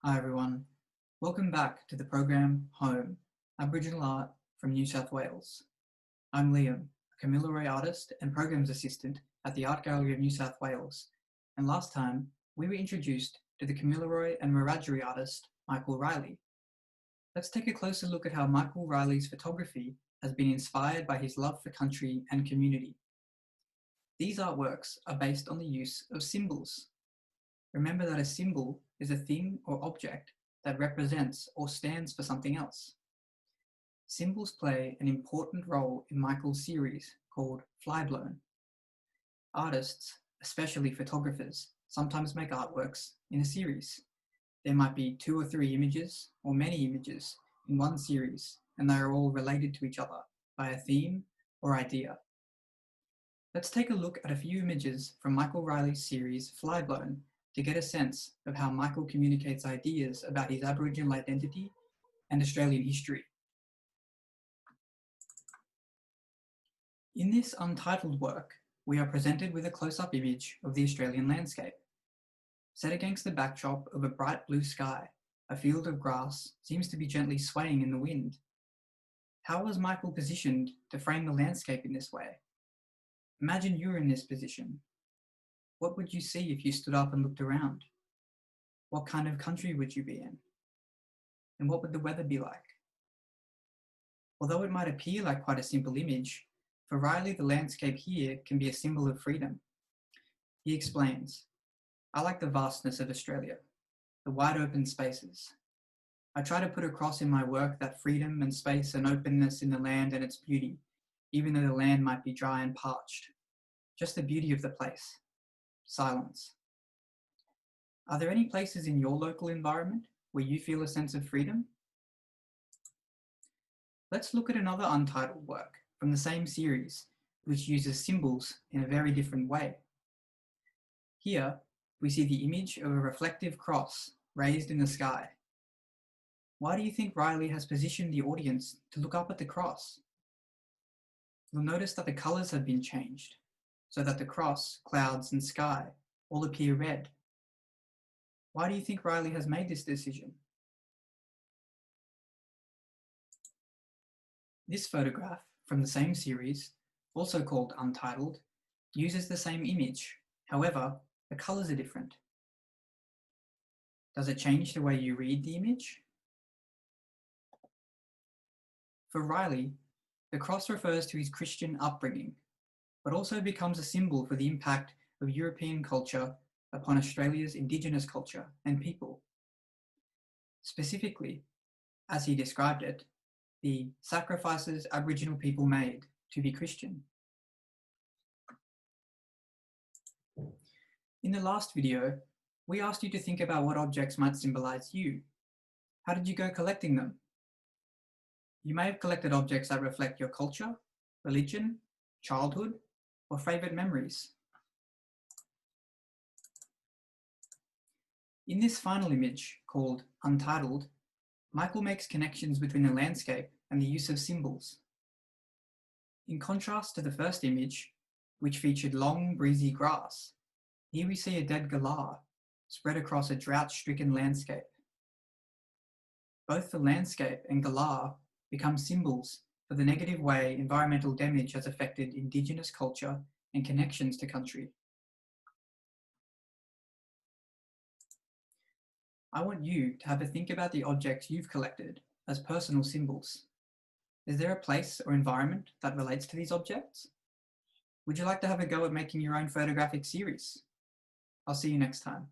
Hi everyone, welcome back to the program Home, Aboriginal Art from New South Wales. I'm Liam, a Kamilaroi artist and Programs Assistant at the Art Gallery of New South Wales, and last time we were introduced to the Kamilaroi and Wiradjuri artist Michael Riley. Let's take a closer look at how Michael Riley's photography has been inspired by his love for country and community. These artworks are based on the use of symbols. Remember that a symbol is a thing or object that represents or stands for something else. Symbols play an important role in Michael's series called Flyblown. Artists, especially photographers, sometimes make artworks in a series. There might be 2 or 3 images or many images in one series, and they are all related to each other by a theme or idea. Let's take a look at a few images from Michael Riley's series Flyblown to get a sense of how Michael communicates ideas about his Aboriginal identity and Australian history. In this untitled work, we are presented with a close-up image of the Australian landscape. Set against the backdrop of a bright blue sky, a field of grass seems to be gently swaying in the wind. How was Michael positioned to frame the landscape in this way? Imagine you were in this position. What would you see if you stood up and looked around? What kind of country would you be in? And what would the weather be like? Although it might appear like quite a simple image, for Riley the landscape here can be a symbol of freedom. He explains, "I like the vastness of Australia, the wide open spaces. I try to put across in my work that freedom and space and openness in the land and its beauty, even though the land might be dry and parched. Just the beauty of the place. Silence." Are there any places in your local environment where you feel a sense of freedom? Let's look at another untitled work from the same series, which uses symbols in a very different way. Here, we see the image of a reflective cross raised in the sky. Why do you think Riley has positioned the audience to look up at the cross? You'll notice that the colours have been changed, so that the cross, clouds, and sky all appear red. Why do you think Riley has made this decision? This photograph from the same series, also called Untitled, uses the same image. However, the colours are different. Does it change the way you read the image? For Riley, the cross refers to his Christian upbringing, but also becomes a symbol for the impact of European culture upon Australia's Indigenous culture and people. Specifically, as he described it, the sacrifices Aboriginal people made to be Christian. In the last video, we asked you to think about what objects might symbolize you. How did you go collecting them? You may have collected objects that reflect your culture, religion, childhood, or favourite memories. In this final image, called Untitled, Michael makes connections between the landscape and the use of symbols. In contrast to the first image, which featured long, breezy grass, here we see a dead galah spread across a drought-stricken landscape. Both the landscape and galah become symbols for the negative way environmental damage has affected Indigenous culture and connections to country. I want you to have a think about the objects you've collected as personal symbols. Is there a place or environment that relates to these objects? Would you like to have a go at making your own photographic series? I'll see you next time.